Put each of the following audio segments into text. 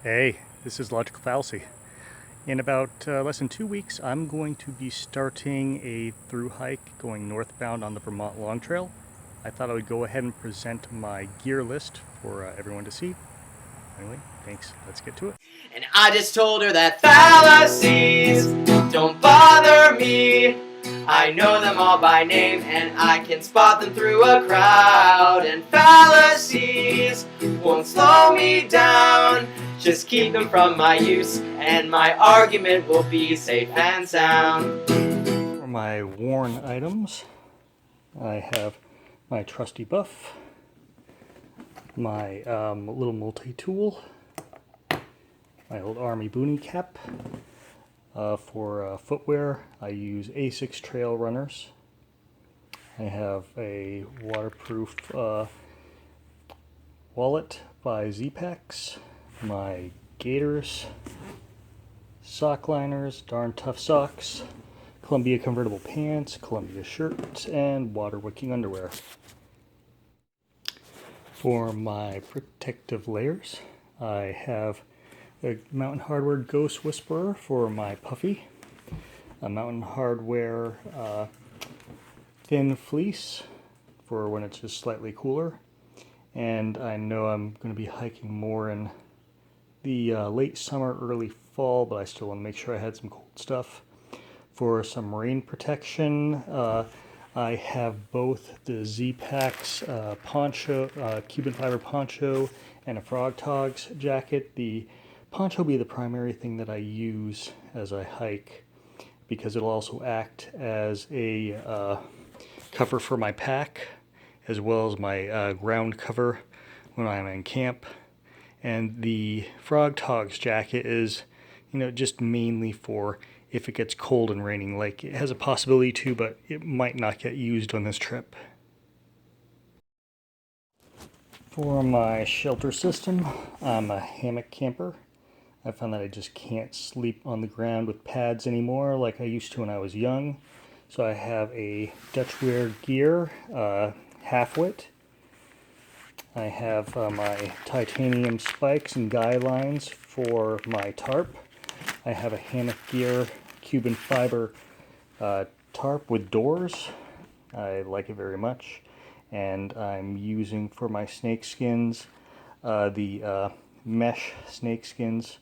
Hey, this is Logical Fallacy. In about less than 2 weeks, I'm going to be starting a through hike going northbound on the Vermont Long Trail. I thought I would go ahead and present my gear list for everyone to see. Anyway, thanks. Let's get to it. And I just told her that fallacies don't bother me. I know them all by name and I can spot them through a crowd. And fallacies won't slow me down. Just keep them from my use and my argument will be safe and sound. For my worn items, I have my trusty buff, my little multi-tool, my old army boonie cap. For footwear, I use Asics Trail Runners. I have a waterproof wallet by Zpacks, my gaiters, sock liners, darn tough socks, Columbia convertible pants, Columbia shirt, and water wicking underwear. For my protective layers, I have a Mountain Hardwear Ghost Whisperer for my puffy, a Mountain Hardwear thin fleece for when it's just slightly cooler, and I know I'm going to be hiking more in the late summer, early fall, but I still want to make sure I had some cold stuff. For some rain protection, I have both the Zpacks poncho, Cuban fiber poncho, and a Frog Togs jacket. The poncho will be the primary thing that I use as I hike because it'll also act as a cover for my pack as well as my ground cover when I'm in camp. And the Frog Togs jacket is, just mainly for if it gets cold and raining. Like, it has a possibility to, but it might not get used on this trip. For my shelter system, I'm a hammock camper. I found that I just can't sleep on the ground with pads anymore like I used to when I was young. So I have a Dutchwear Gear half-wit. I have my titanium spikes and guy lines for my tarp. I have a Hammock Gear Cuban fiber tarp with doors. I like it very much. And I'm using for my snake skins the mesh snake skins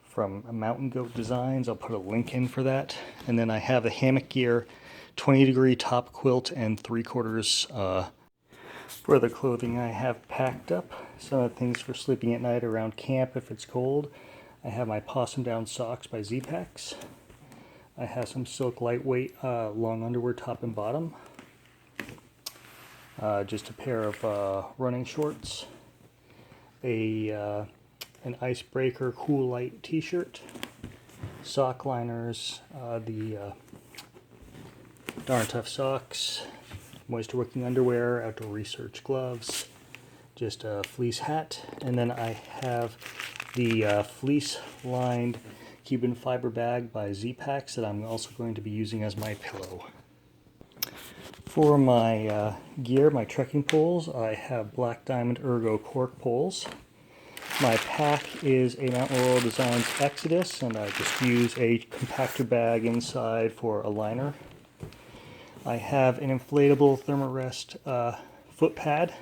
from Mountain Goat Designs. I'll put a link in for that. And then I have the Hammock Gear 20-degree top quilt and 3/4 for the clothing I have packed up. Some of the things for sleeping at night around camp if it's cold. I have my Possum Down socks by Zpacks. I have some silk lightweight long underwear top and bottom. Just a pair of running shorts. An Icebreaker Cool Light t-shirt. Sock liners. The Darn Tough socks. Moisture wicking underwear, outdoor research gloves, just a fleece hat, and then I have the fleece lined Cuban fiber bag by Zpacks that I'm also going to be using as my pillow. For my gear, my trekking poles, I have Black Diamond Ergo cork poles. My pack is a Mountain Laurel Designs Exodus, and I just use a compactor bag inside for a liner. I have an inflatable Thermarest foot pad.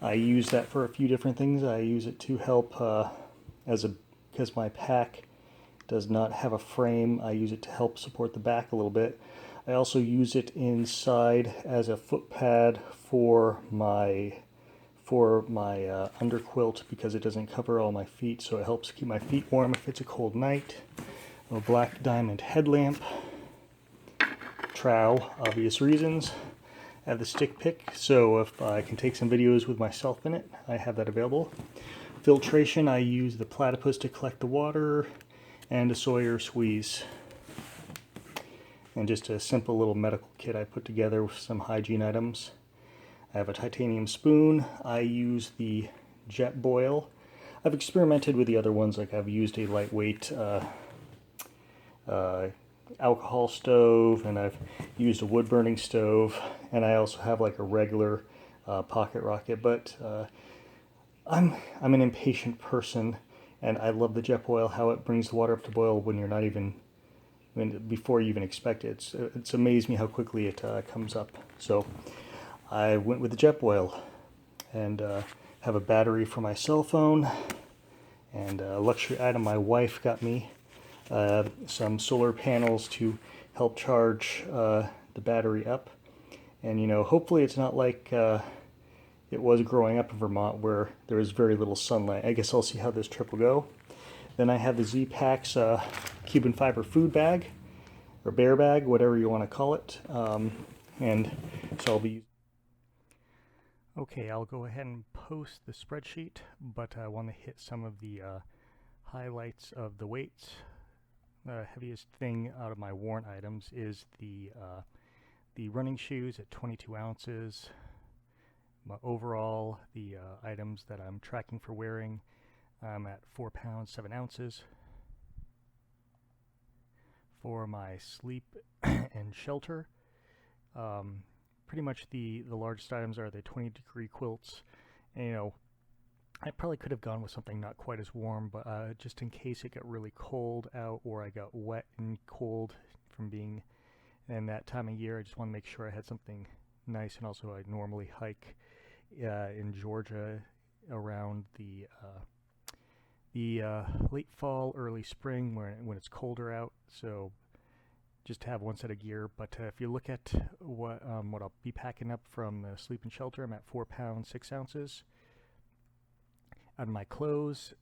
I use that for a few different things. I use it to help because my pack does not have a frame. I use it to help support the back a little bit. I also use it inside as a foot pad for my underquilt because it doesn't cover all my feet, so it helps keep my feet warm if it's a cold night. A Black Diamond headlamp. Trow, obvious reasons. I have the stick pick, so if I can take some videos with myself in it, I have that available. Filtration, I use the platypus to collect the water, and a Sawyer squeeze. And just a simple little medical kit I put together with some hygiene items. I have a titanium spoon. I use the Jet Boil. I've experimented with the other ones, like I've used a lightweight alcohol stove, and I've used a wood burning stove, and I also have like a regular pocket rocket, but I'm an impatient person, And I love the Jetboil, how it brings the water up to boil when you're not even, before you even expect it. It's amazed me how quickly it comes up. So I went with the Jetboil, and have a battery for my cell phone, and a luxury item my wife got me, some solar panels to help charge the battery up. And you know, hopefully it's not like it was growing up in Vermont where there is very little sunlight. I guess I'll see how this trip will go. Then I have the Z-Packs Cuban fiber food bag, or bear bag, whatever you want to call it. And so I'll be... Okay, I'll go ahead and post the spreadsheet, but I want to hit some of the highlights of the weights. The heaviest thing out of my worn items is the running shoes at 22 ounces. Overall, the items that I'm tracking for wearing, I'm at 4 pounds 7 ounces. For my sleep and shelter, pretty much the largest items are the 20-degree quilts. And, you know, I probably could have gone with something not quite as warm, but just in case it got really cold out or I got wet and cold from being in that time of year, I just want to make sure I had something nice. And also, I normally hike in Georgia around the late fall, early spring when it's colder out. So just to have one set of gear. But if you look at what I'll be packing up from the sleep and shelter, I'm at 4 pounds 6 ounces. On my clothes,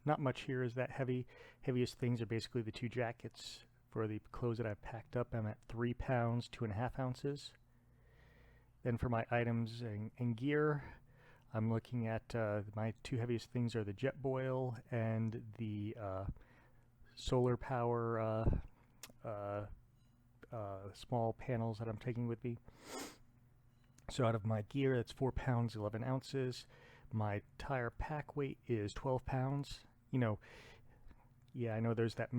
not much here is that heavy. Heaviest things are basically the 2 jackets. For the clothes that I've packed up, I'm at 3 pounds 2.5 ounces. Then for my items and gear, I'm looking at my 2 heaviest things are the Jetboil and the solar power small panels that I'm taking with me. So out of my gear, that's 4 pounds 11 ounces. My tire pack weight is 12 pounds. You know, yeah, I know there's that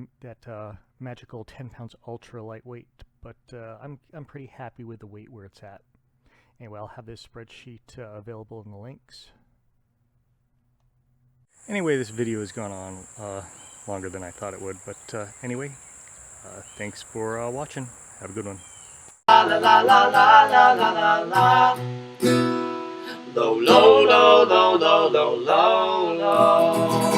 magical 10 pounds ultra lightweight, but I'm pretty happy with the weight where it's at. Anyway, I'll have this spreadsheet available in the links. Anyway, this video has gone on longer than I thought it would, but anyway, thanks for watching. Have a good one. La la la la la la la la. Low, low, low, low, low, low, low, low.